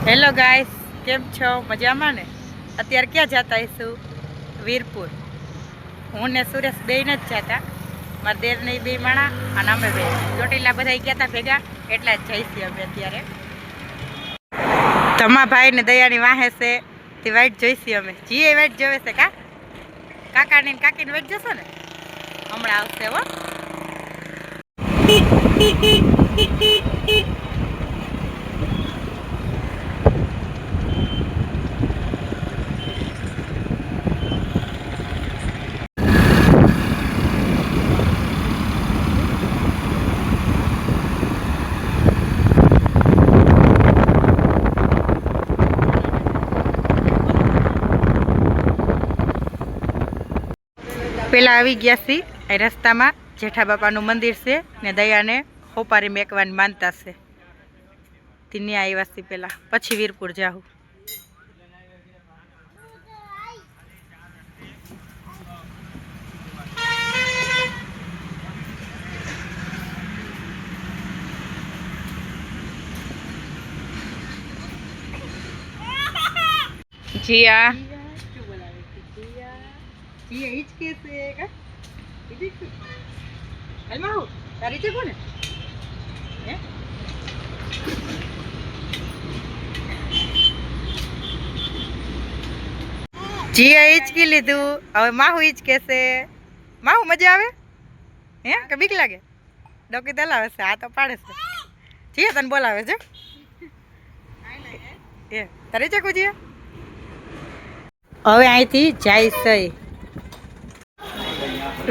Hello guys, કેમ છો? મજામાં ને? અત્યારે ક્યાં જતા હઈશું? વીરપુર. હું ને સુરેશ બે નથી જતા, મારા દેર ને બે માણા અને અમે બે ચોટીલા બધા ગયા હતા ભેગા, એટલા જ જઈશું અમે અત્યારે. તમારા ભાઈ ને દયાની વાહે છે તે વાઈટ જોઈશી અમે. જીએ વાઈટ જોવે છે કા? કાકાની કાકીને વાઈટ જશો ને? હમણાં આવશે હો. પેલા આવી ગયા છીએ એ રસ્તામાં જેઠા બાપાનું મંદિર છે ને દયાને હોપારી મેકવાની માનતા છે. ત્યાં આવ્યા છીએ પેલા, પછી વીરપુર જાઉં. જીયા જીયા હિચકે છે કા હિચકે હાલમાં હું તારી છે કોને હે જીયા હિચકી લીધું, હવે માહુ હિચકે છે. માહુ મજા આવે હે કે બીક લાગે? ડોકી દલાવે છે, આ તો પાડે છે. જીયા તને બોલાવે છે એ તારી છે જીયા. હવે અહીંથી જાય છે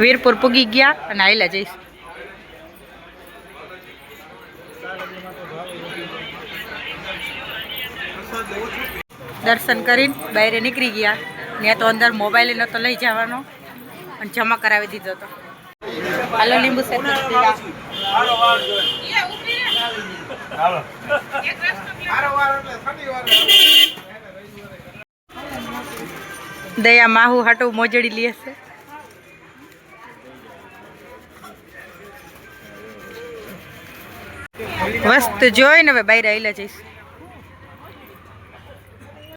વીરપુર પૂગી ગયા અને આયલા જઈશ. દર્શન કરીને બહાર નીકળી ગયા. ત્યાં તો અંદર મોબાઈલ નહોતો લઈ જવાનો અને જમા કરાવી દીધો હતો. હાલો લીંબુ દયા માહુ હાટું મોજડી લે છે. વસ્તુ જોઈને હવે બહાર આવેલા જઈશ.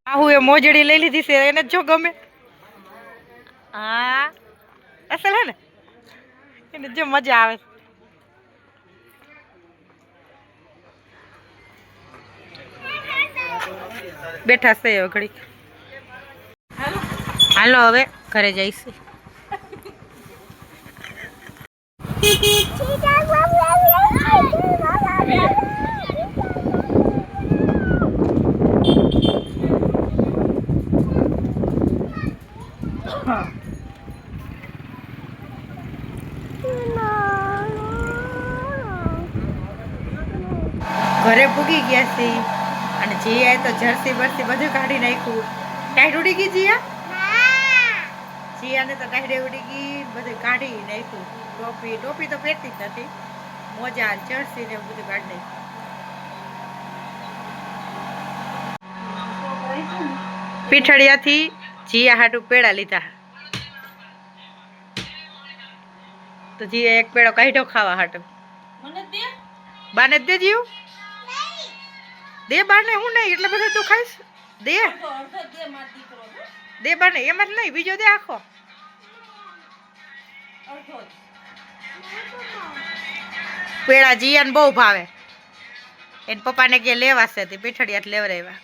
માહુ એ મોજડી લઈ લીધી છે, એને જો ગમે. હા અસલ હે ને, એને જો મજા આવે. બેઠા છે હવે ઘડીક. હાલો હવે ઘરે જઈશું. ઘરે પૂગી ગયા છે અને જીયા તો જર્સી બરસી બધું કાઢી નાખ્યું. ટાઈટ ઉડી ગઈ જીયાને તો ટાઈડે ઉડી ગઈ, બધું કાઢી નાખ્યું. ટોપી તો પહેરતી જ નથી, મોજા જર્સી ને બધું કાઢી નાખ્યું. પીઠડિયાથી જીયા હાટું પેડા લીધા તો જીયા એક પેડો કાઢ્યો ખાવા હાટું. બાને દે જીવ દે, બાને હું નહીં એટલે બધું તું ખાઈશ. દે દે બાને, એમ જ નહીં બીજો દે આખો. પેડા જીયાને બહુ ભાવે, એને પપ્પાને કે લેવા છે તે પીઠડિયા લેવરાવ્યા.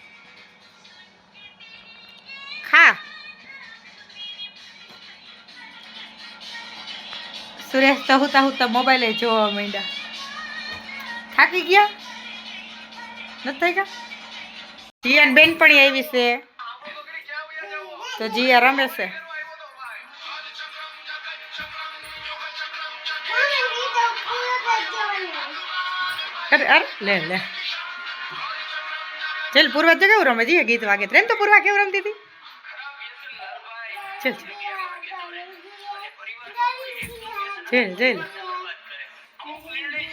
ખા. સુરેશ તો હુતા હુતા મોબાઈલ જોવા માંડ્યા. થાકી ગયા નથી થઈ ગયા. જીયાની બેનપણી આવી છે તો જીયા રમે છે. અરે અરે લે લે ચલ. પૂર્વા તો કેવું રમે? જીયા ગીત વાગે ટ્રેન તો પૂર્વા કેવું રમતી હતી. ચલ ચલ ચલ.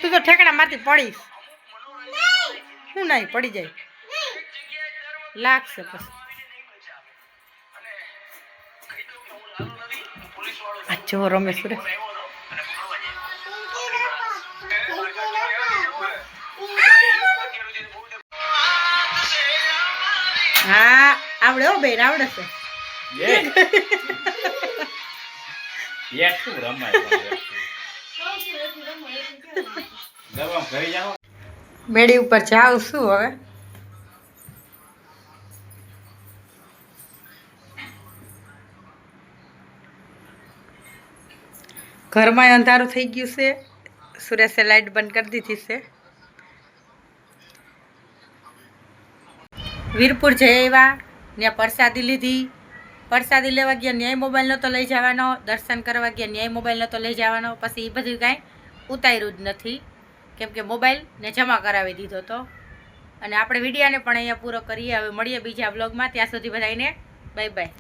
તું તો ઠેકડા મારતી પડીશ. હું નહીં પડી જાય લાગશે પછી. આ જો રમે સુરેશ. હા આવડે હો બેન આવડે છે એટલું રમાય દવા ઘરે જાઓ બેડી ઉપર જાઉં છું હવે ઘરમાં અંધારું થઈ ગયું છે સુરેશે લાઇટ બંધ કરી દીધી છે વીરપુર જઈ આવ્યા ત્યાં પ્રસાદી લીધી પ્રસાદી લેવા ગયા ન્યાય મોબાઈલ નહોતો લઈ જવાનો દર્શન કરવા ગયા ન્યાય મોબાઈલ નહોતો લઈ જવાનો પછી એ બધું કાંઈ ઉતાર્યું જ નથી કેમ કે મોબાઈલને જમા કરાવી દીધો હતો અને આપણે વિડીયાને પણ અહીંયા પૂરો કરીએ હવે મળીએ બીજા બ્લોગમાં ત્યાં સુધી બધાને બાય બાય